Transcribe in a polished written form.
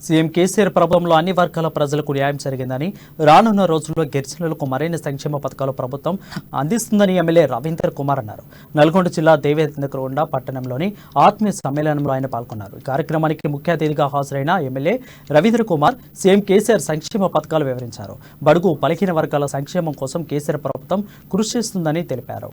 CM KCR ప్రభుత్వంలో అన్ని వర్గాల ప్రజలకు న్యాయం జరిగిందని, రానున్న రోజుల్లో గిరిజనులకు మరిన్ని సంక్షేమ పథకాలు ప్రభుత్వం అందిస్తుందని ఎమ్మెల్యే రవీందర్ కుమార్ అన్నారు. నల్గొండ జిల్లా దేవేంద్రకొండ పట్టణంలోని ఆత్మీయ సమ్మేళనంలో ఆయన పాల్గొన్నారు. ఈ కార్యక్రమానికి ముఖ్య అతిథిగా హాజరైన ఎమ్మెల్యే రవీందర్ కుమార్ సీఎం కేసీఆర్ సంక్షేమ పథకాలు వివరించారు. బడుగు బలహీన వర్గాల సంక్షేమం కోసం కేసీఆర్ ప్రభుత్వం కృషి చేస్తుందని తెలిపారు.